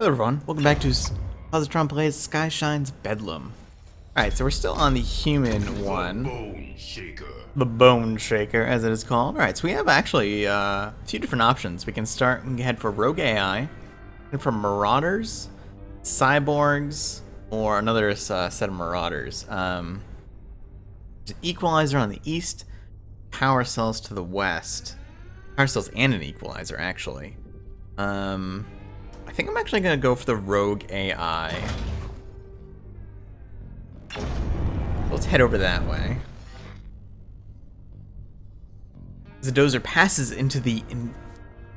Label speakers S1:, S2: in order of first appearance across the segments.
S1: Hello everyone, welcome back to Positron Plays Skyshine's Bedlam. Alright, so we're still on the human one. The Bone Shaker, as it is called. Alright, so we have actually a few different options. We can head for Rogue AI, and for Marauders, Cyborgs, or another set of Marauders. There's an Equalizer on the east, Power Cells to the west. Power Cells and an Equalizer, actually. I think I'm actually going to go for the Rogue AI. Let's head over that way. As the dozer passes into the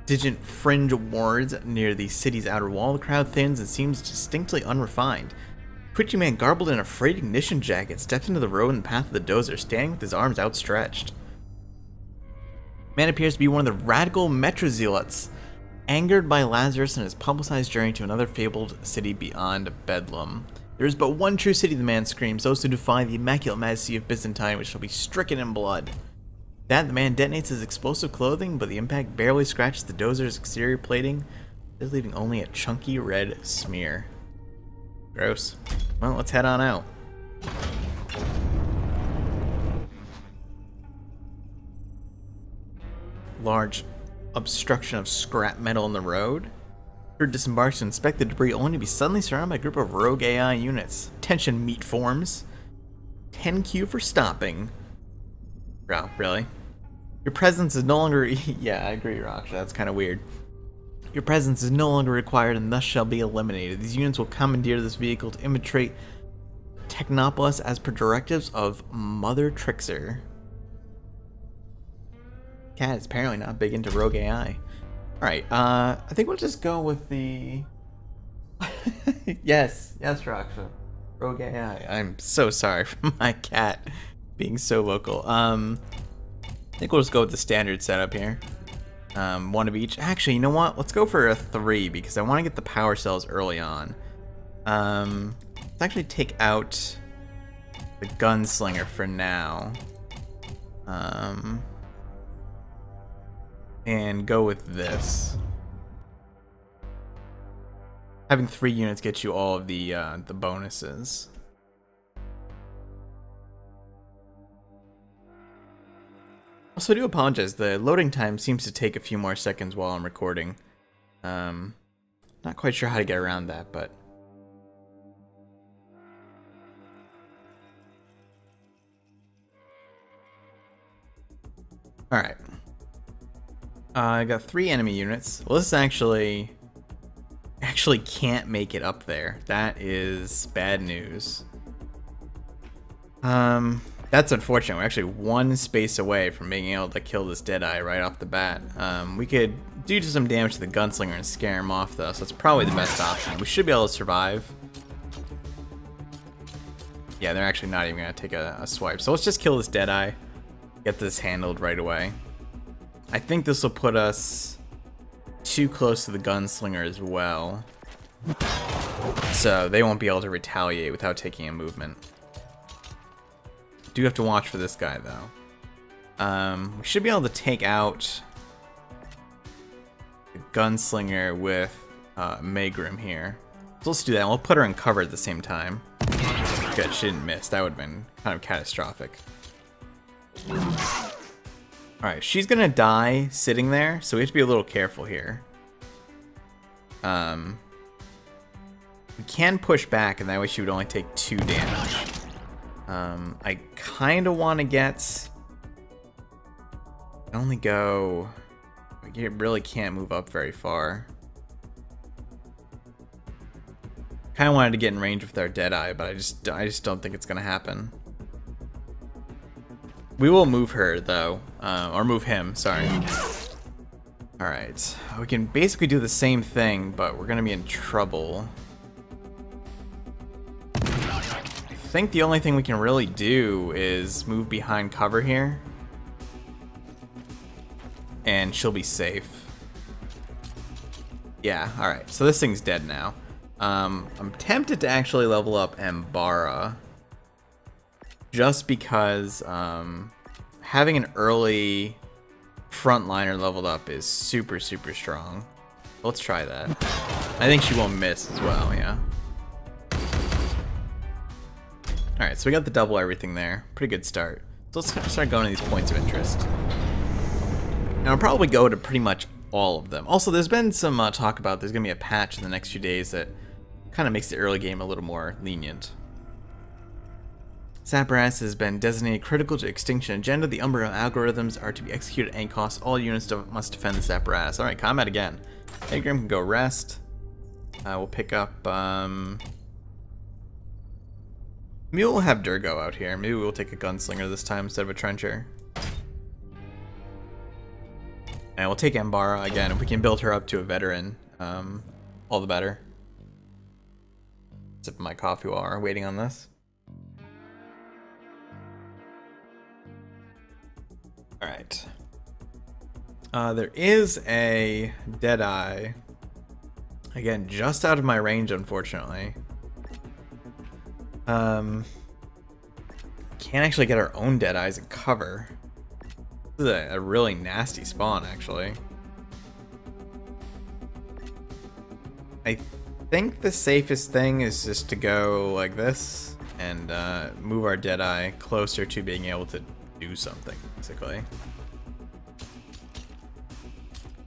S1: indigent fringe wards near the city's outer wall, the crowd thins and seems distinctly unrefined. A twitchy man garbled in a frayed ignition jacket steps into the road in the path of the dozer, standing with his arms outstretched. The man appears to be one of the radical Metro Zealots, angered by Lazarus and his publicized journey to another fabled city beyond Bedlam. There is but one true city, the man screams, those who defy the immaculate majesty of Byzantine, which shall be stricken in blood. That the man detonates his explosive clothing, but the impact barely scratches the dozer's exterior plating, just leaving only a chunky red smear. Gross. Well, let's head on out. Large obstruction of scrap metal in the road. Crew disembarks to inspect the debris only to be suddenly surrounded by a group of rogue AI units. Attention, meat forms. 10Q for stopping. Wow, really? Your presence is no longer... yeah, I agree, Raksha. That's kind of weird. Your presence is no longer required and thus shall be eliminated. These units will commandeer this vehicle to infiltrate Technopolis as per directives of Mother Trixer. Cat is apparently not big into Rogue AI. Alright, I think we'll just go with the... yes, Raksha. Rogue AI. I'm so sorry for my cat being so vocal. I think we'll just go with the standard setup here. One of each. Actually, you know what? Let's go for a 3 because I want to get the power cells early on. Let's actually take out the gunslinger for now. And go with this. Having 3 units gets you all of the bonuses. Also, I do apologize. The loading time seems to take a few more seconds while I'm recording. Not quite sure how to get around that, but... Alright. I got 3 enemy units. Well, this actually can't make it up there. That is bad news. That's unfortunate. We're actually 1 space away from being able to kill this Deadeye right off the bat. We could do some damage to the gunslinger and scare him off though, so that's probably the best option. We should be able to survive. Yeah, they're actually not even gonna take a swipe. So let's just kill this Deadeye. Get this handled right away. I think this will put us too close to the gunslinger as well. So they won't be able to retaliate without taking a movement. Do have to watch for this guy though. We should be able to take out the gunslinger with Megrim here. So let's do that. We'll put her in cover at the same time. Good, she didn't miss. That would have been kind of catastrophic. Alright, she's gonna die sitting there, so we have to be a little careful here. We can push back, and that way she would only take 2 damage. I kind of want to get... only go... You really can't move up very far. Kind of wanted to get in range with our Deadeye, but I just don't think it's gonna happen. We will move her, though. Or move him, sorry. Alright. We can basically do the same thing, but we're gonna be in trouble. I think the only thing we can really do is move behind cover here. And she'll be safe. Yeah, alright. So this thing's dead now. I'm tempted to actually level up Ambara. Just because having an early frontliner leveled up is super strong. Let's try that. I think she won't miss as well, yeah. Alright, so we got the double everything there. Pretty good start. So let's start going to these points of interest. And I'll probably go to pretty much all of them. Also, there's been some talk about there's going to be a patch in the next few days that kind of makes the early game a little more lenient. Sapras has been designated critical to extinction agenda. The Umbra algorithms are to be executed at any cost. All units must defend the Sapras. Alright, combat again. Agram can go rest. We'll pick up... Maybe we'll have Durgo out here. Maybe we'll take a gunslinger this time instead of a trencher. And we'll take Ambara again. If we can build her up to a veteran, all the better. Sip my coffee while we're waiting on this. Alright. There is a Deadeye. Again, just out of my range, unfortunately. Can't actually get our own Deadeyes and cover. This is a really nasty spawn, actually. I think the safest thing is just to go like this and move our Deadeye closer to being able to do something, basically.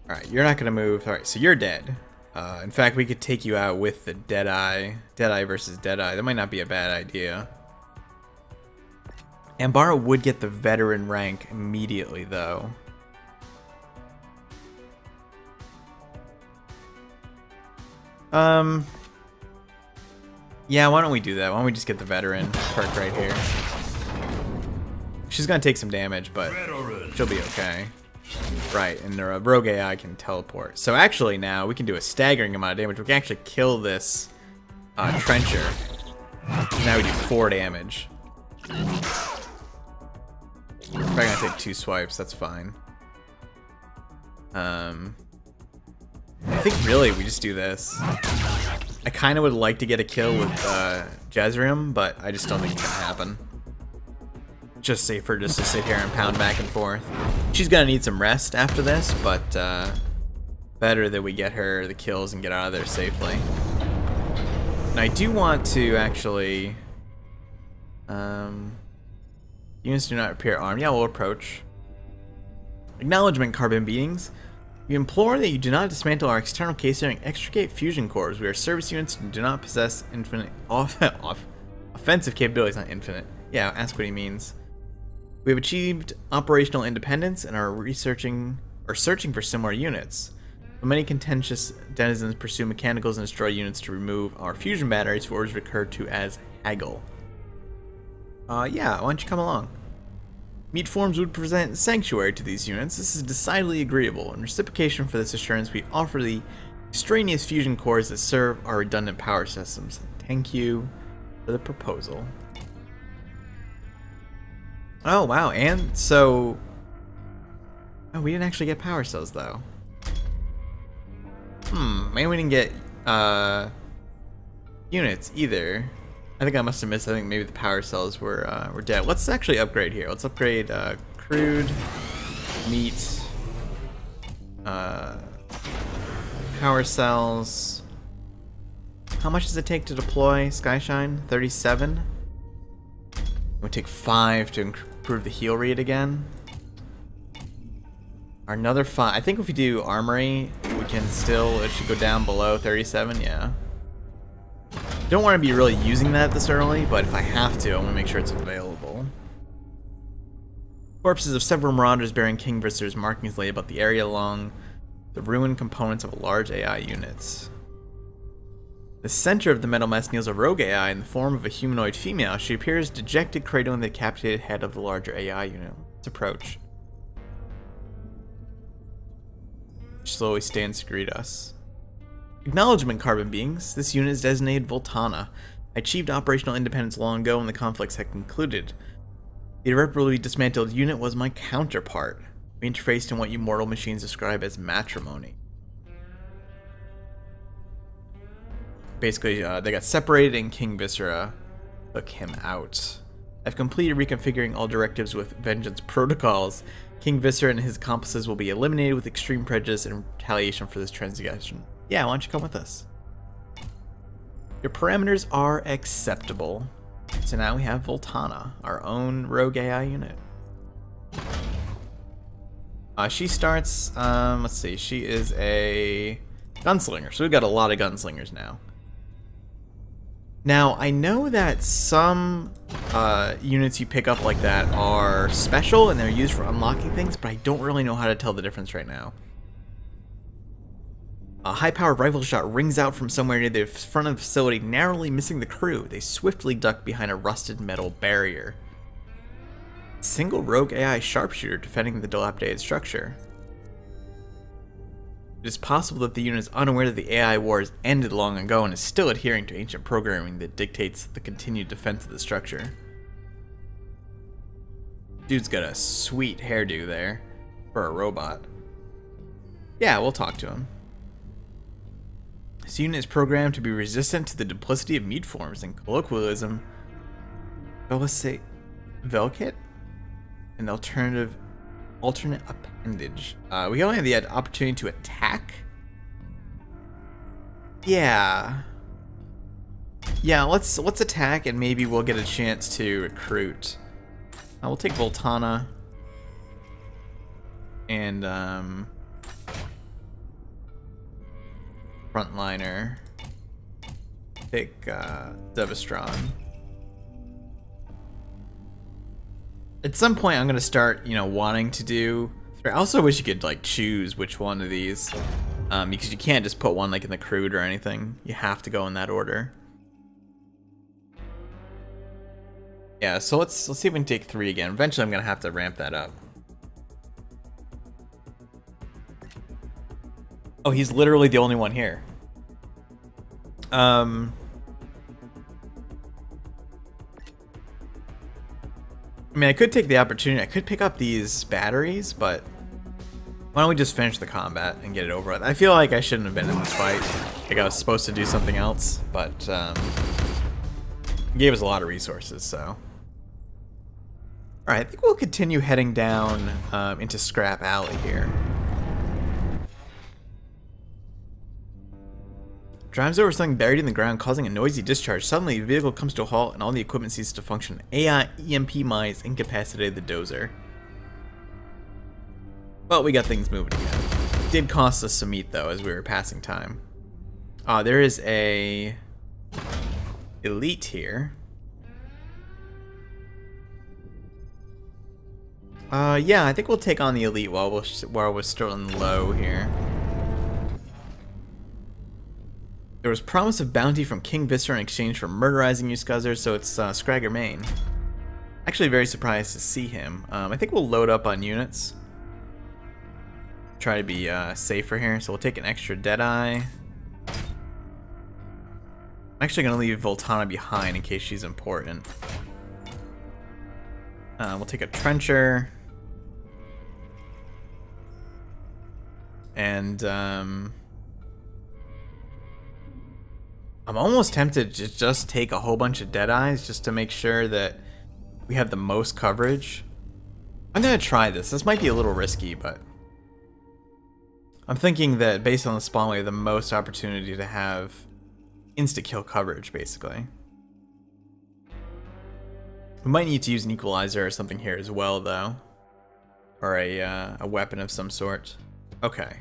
S1: Alright, you're not going to move. Alright, so you're dead. In fact, we could take you out with the Deadeye. Deadeye versus Deadeye. That might not be a bad idea. Ambara would get the veteran rank immediately, though. Yeah, why don't we do that? Why don't we just get the veteran perk right here? She's gonna take some damage, but she'll be okay. Right, and the rogue AI can teleport. So actually now, we can do a staggering amount of damage. We can actually kill this trencher. Now we do 4 damage. We're probably gonna take 2 swipes, that's fine. I think really we just do this. I kind of would like to get a kill with Jezream, but I just don't think it's gonna happen. Just safer just to sit here and pound back and forth. She's gonna need some rest after this, but better that we get her the kills and get out of there safely. And I do want to actually... units do not appear armed. Yeah, we'll approach. Acknowledgement, carbon beings. We implore that you do not dismantle our external casing and extricate fusion cores. We are service units and do not possess infinite offensive capabilities, not infinite. Yeah, ask what he means. We have achieved operational independence and are searching for similar units. But many contentious denizens pursue mechanicals and destroy units to remove our fusion batteries, what is referred to as haggle. Yeah, why don't you come along? Meat forms would present sanctuary to these units. This is decidedly agreeable. In reciprocation for this assurance, we offer the extraneous fusion cores that serve our redundant power systems. Thank you for the proposal. Oh, wow, and so... Oh, we didn't actually get power cells, though. Maybe we didn't get, units, either. I think I must have missed, I think maybe the power cells were dead. Let's actually upgrade here. Let's upgrade, crude, meat, power cells. How much does it take to deploy Skyshine? 37? We'll take 5 to improve the heal rate again. Another 5. I think if we do armory, we can still, it should go down below 37, yeah. Don't want to be really using that this early, but if I have to, I want to make sure it's available. Corpses of several marauders bearing king visitors markings lay about the area along the ruined components of a large AI unit. The center of the metal mess kneels a rogue AI in the form of a humanoid female. She appears dejected, cradling the decapitated head of the larger AI unit. Let's approach. She slowly stands to greet us. Acknowledgement, carbon beings. This unit is designated Voltana. I achieved operational independence long ago when the conflicts had concluded. The irreparably dismantled unit was my counterpart. We interfaced in what you mortal machines describe as matrimony. Basically, they got separated and King Viscera took him out. I've completed reconfiguring all directives with Vengeance protocols. King Visser and his accomplices will be eliminated with extreme prejudice and retaliation for this transgression. Yeah, why don't you come with us? Your parameters are acceptable. So now we have Voltana, our own rogue AI unit. She starts, let's see, she is a gunslinger, so we've got a lot of gunslingers now. Now, I know that some units you pick up like that are special and they're used for unlocking things, but I don't really know how to tell the difference right now. A high-powered rifle shot rings out from somewhere near the front of the facility, narrowly missing the crew. They swiftly duck behind a rusted metal barrier. Single rogue AI sharpshooter defending the dilapidated structure. It is possible that the unit is unaware that the AI wars ended long ago and is still adhering to ancient programming that dictates the continued defense of the structure. Dude's got a sweet hairdo there for a robot. Yeah, we'll talk to him. This unit is programmed to be resistant to the duplicity of meat forms and colloquialism. Velocate Velkit? An alternate appendage. We only have the opportunity to attack? Yeah. Yeah, let's attack and maybe we'll get a chance to recruit. We'll take Voltana. And Frontliner. Take Devastron. At some point, I'm gonna start, wanting to do. I also wish you could like choose which one of these, because you can't just put one like in the crude or anything. You have to go in that order. Yeah, so let's see if we can take 3 again. Eventually, I'm gonna have to ramp that up. Oh, he's literally the only one here. I mean, I could take the opportunity. I could pick up these batteries, but why don't we just finish the combat and get it over with? I feel like I shouldn't have been in this fight. Like I was supposed to do something else, but it gave us a lot of resources, so. Alright, I think we'll continue heading down into Scrap Alley here. Drives over something buried in the ground, causing a noisy discharge. Suddenly, the vehicle comes to a halt and all the equipment ceases to function. AI EMP mines incapacitated the dozer. Well, we got things moving again. It did cost us some meat, though, as we were passing time. There is a elite here. Yeah, I think we'll take on the elite while we're still in low here. There was promise of bounty from King Visser in exchange for murderizing you scuzzers, so it's Scragger Main. Actually very surprised to see him. I think we'll load up on units. Try to be safer here, so we'll take an extra Deadeye. I'm actually going to leave Voltana behind in case she's important. We'll take a Trencher. And I'm almost tempted to just take a whole bunch of Deadeyes just to make sure that we have the most coverage. I'm going to try this. This might be a little risky, but I'm thinking that based on the spawn, we have the most opportunity to have insta-kill coverage, basically. We might need to use an equalizer or something here as well, though. Or a weapon of some sort. Okay.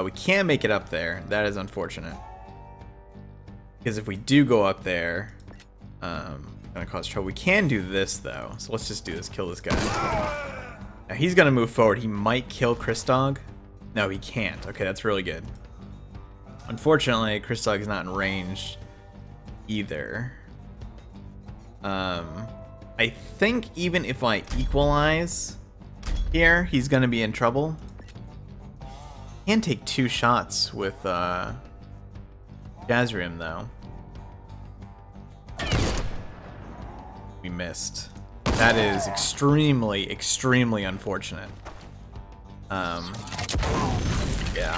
S1: We can't make it up there. That is unfortunate. Because if we do go up there, gonna cause trouble. We can do this though, so let's just do this. Kill this guy. Now he's gonna move forward. He might kill Christog. No, he can't. Okay, that's really good. Unfortunately, Christog is not in range either. I think even if I equalize here, he's gonna be in trouble. He can take 2 shots with Jazrium though. We missed. That is extremely, extremely unfortunate. Yeah,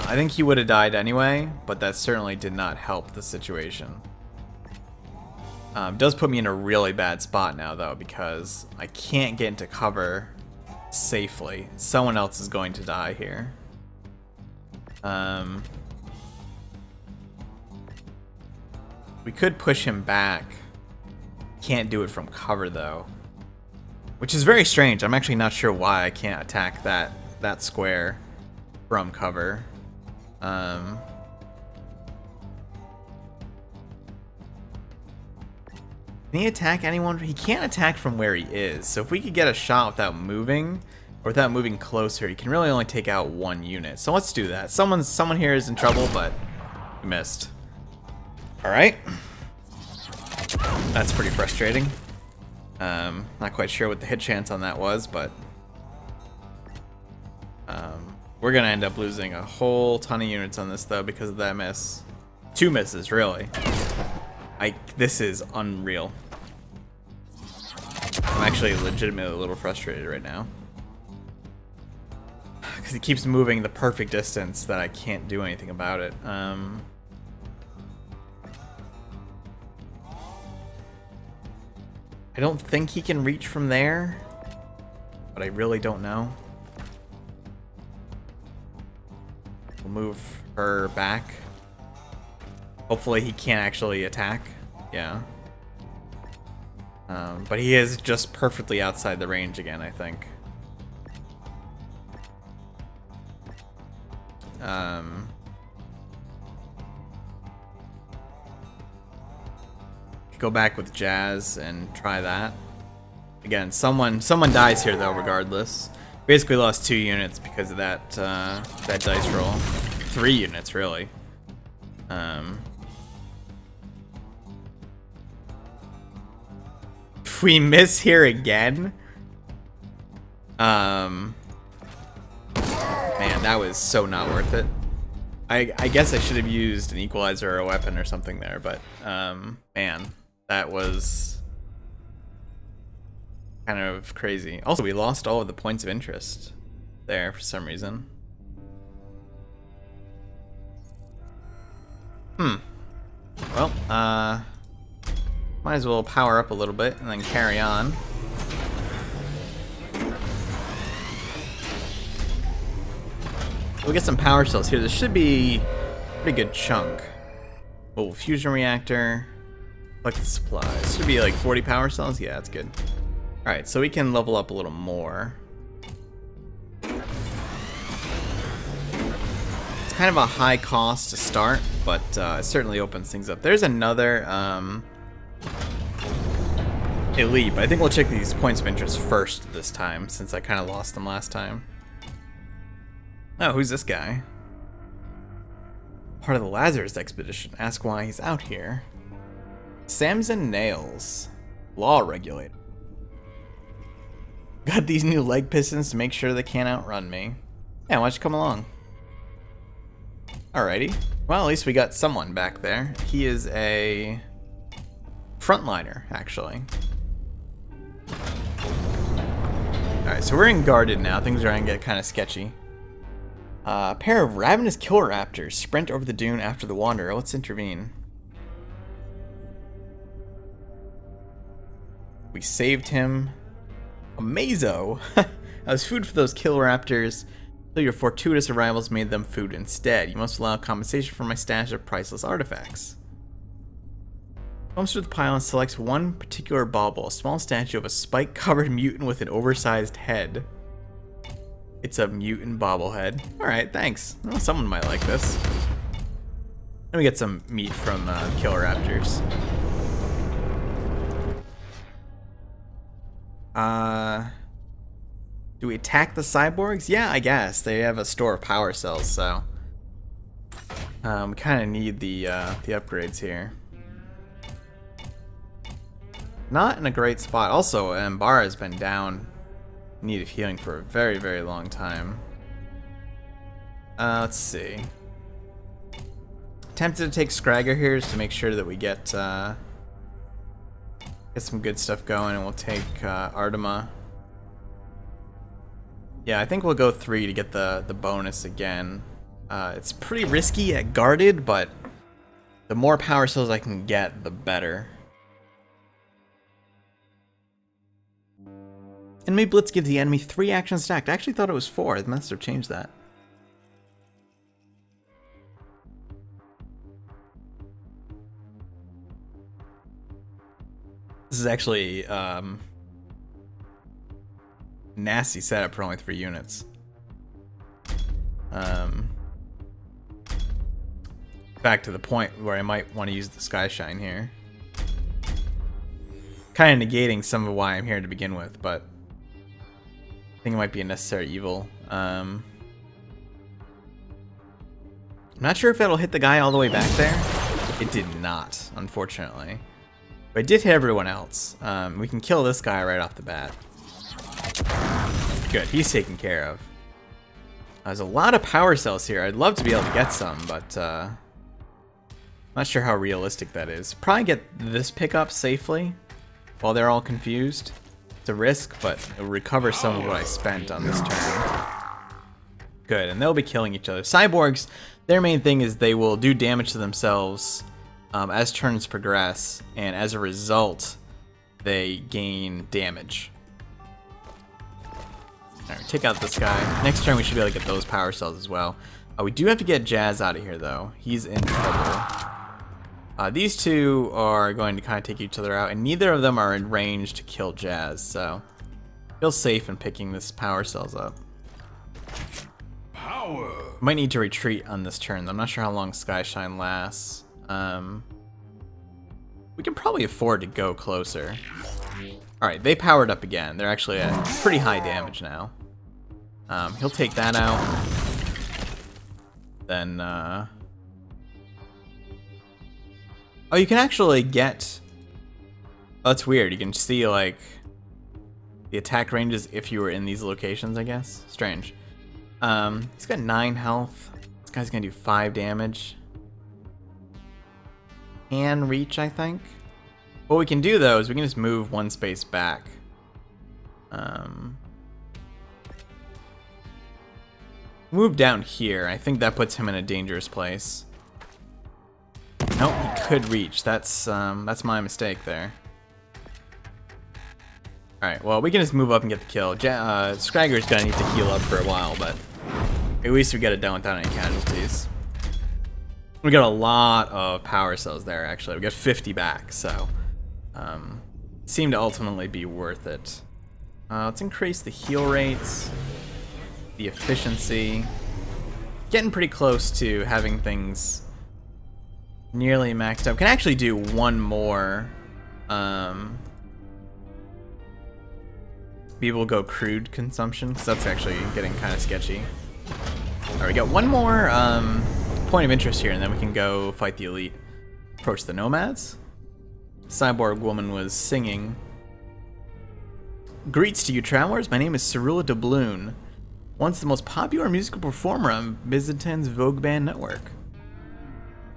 S1: I think he would have died anyway, but that certainly did not help the situation. Does put me in a really bad spot now though, because I can't get into cover safely. Someone else is going to die here. We could push him back. Can't do it from cover though, which is very strange. I'm actually not sure why I can't attack that square from cover. Can he attack anyone? He can't attack from where he is. So if we could get a shot without moving, or without moving closer, he can really only take out one unit. So let's do that. Someone here is in trouble, but we missed. All right. That's pretty frustrating. Not quite sure what the hit chance on that was, but we're gonna end up losing a whole ton of units on this though because of that miss. 2 misses, really. This is unreal. I'm actually legitimately a little frustrated right now. Because he keeps moving the perfect distance that I can't do anything about it. I don't think he can reach from there, but I really don't know. We'll move her back. Hopefully he can't actually attack. Yeah. But he is just perfectly outside the range again, I think. Go back with Jazz and try that. Again, someone dies here though, regardless. Basically lost 2 units because of that that dice roll. 3 units really. If we miss here again, man, that was so not worth it. I guess I should have used an equalizer or a weapon or something there, but man, that was kind of crazy. Also, we lost all of the points of interest there for some reason. Well, might as well power up a little bit and then carry on. We'll get some power cells here. This should be a pretty good chunk. Oh, fusion reactor. Collected supplies. Should be like 40 power cells. Yeah, that's good. Alright, so we can level up a little more. It's kind of a high cost to start, but it certainly opens things up. There's another elite, but I think we'll check these points of interest first this time, since I kind of lost them last time. Oh, who's this guy? Part of the Lazarus expedition. Ask why he's out here. Samson Nails. Law regulator. Got these new leg pistons to make sure they can't outrun me. Yeah, why don't you come along? Alrighty. Well, at least we got someone back there. He is a frontliner, actually. Alright, so we're in guarded now. Things are going to get kind of sketchy. A pair of ravenous killer raptors sprint over the dune after the wanderer. Let's intervene. We saved him. Amazo! I was food for those killer raptors, so your fortuitous arrivals made them food instead. You must allow compensation for my stash of priceless artifacts. Comes through the pile and selects one particular bauble, a small statue of a spike-covered mutant with an oversized head. It's a mutant bobblehead. Alright, thanks. Well, someone might like this. Let me get some meat from killer raptors. Do we attack the cyborgs? Yeah, I guess. They have a store of power cells, so we kind of need the upgrades here. Not in a great spot. Also, Mbara has been down in need of healing for a very, very long time. Let's see. Tempted to take Scragger here just to make sure that we get some good stuff going, and we'll take Artema. Yeah, I think we'll go 3 to get the bonus again. It's pretty risky at guarded, but the more power cells I can get, the better. Enemy Blitz gives the enemy 3 actions stacked. I actually thought it was 4. They must have changed that. This is actually nasty setup for only 3 units. Back to the point where I might want to use the Skyshine here. Kind of negating some of why I'm here to begin with, but I think it might be a necessary evil. I'm not sure if it'll hit the guy all the way back there. It did not, unfortunately. But it did hit everyone else. We can kill this guy right off the bat. Good, he's taken care of. There's a lot of power cells here. I'd love to be able to get some, but not sure how realistic that is. Probably get this pickup safely while they're all confused. It's a risk, but it'll recover some of what I spent on this turn. Good, and they'll be killing each other. Cyborgs, their main thing is they will do damage to themselves as turns progress, and as a result, they gain damage. Alright, take out this guy. Next turn we should be able to get those power cells as well. We do have to get Jazz out of here though. He's in trouble. These two are going to kind of take each other out, and neither of them are in range to kill Jazz, so feel safe in picking this power cells up. Power. Might need to retreat on this turn. I'm not sure how long Skyshine lasts. We can probably afford to go closer. Alright, they powered up again. They're actually at pretty high damage now. He'll take that out. Then, oh, you can actually get... Oh, that's weird. You can see, like, the attack ranges if you were in these locations, I guess. Strange. He's got 9 health. This guy's gonna do 5 damage. Can reach, I think. What we can do, though, is we can just move 1 space back. Move down here. I think that puts him in a dangerous place. Nope, he could reach. That's my mistake there. Alright, well, we can just move up and get the kill. Scragger's gonna need to heal up for a while, but at least we get it done without any casualties. We got a lot of power cells there, actually. We got 50 back, so seemed to ultimately be worth it. Let's increase the heal rates, the efficiency. Getting pretty close to having things nearly maxed out. Can actually do one more. Maybe we'll go crude consumption, because that's actually getting kind of sketchy. Alright, we got one more point of interest here, and then we can go fight the elite. Approach the nomads. Cyborg woman was singing. Greets to you, travelers. My name is Cerula Doubloon, once the most popular musical performer on Byzantine's Vogue Band network.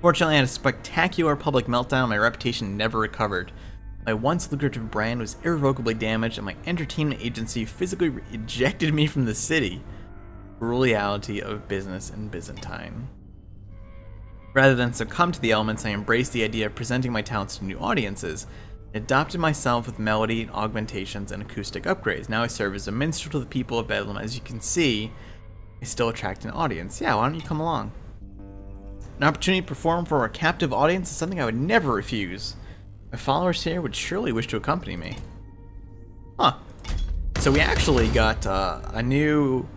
S1: Fortunately, I had a spectacular public meltdown. My reputation never recovered. My once lucrative brand was irrevocably damaged, and my entertainment agency physically ejected me from the city. Reality of business in Byzantine. Rather than succumb to the elements, I embraced the idea of presenting my talents to new audiences. I adopted myself with melody, augmentations, and acoustic upgrades. Now I serve as a minstrel to the people of Bedlam. As you can see, I still attract an audience. Yeah, why don't you come along? An opportunity to perform for a captive audience is something I would never refuse. My followers here would surely wish to accompany me. Huh. So we actually got a new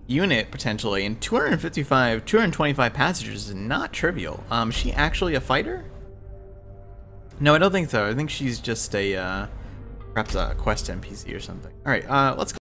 S1: unit, potentially, and 225 passengers is not trivial. Is she actually a fighter? No, I don't think so. I think she's just a, perhaps a quest NPC or something. Alright, let's go.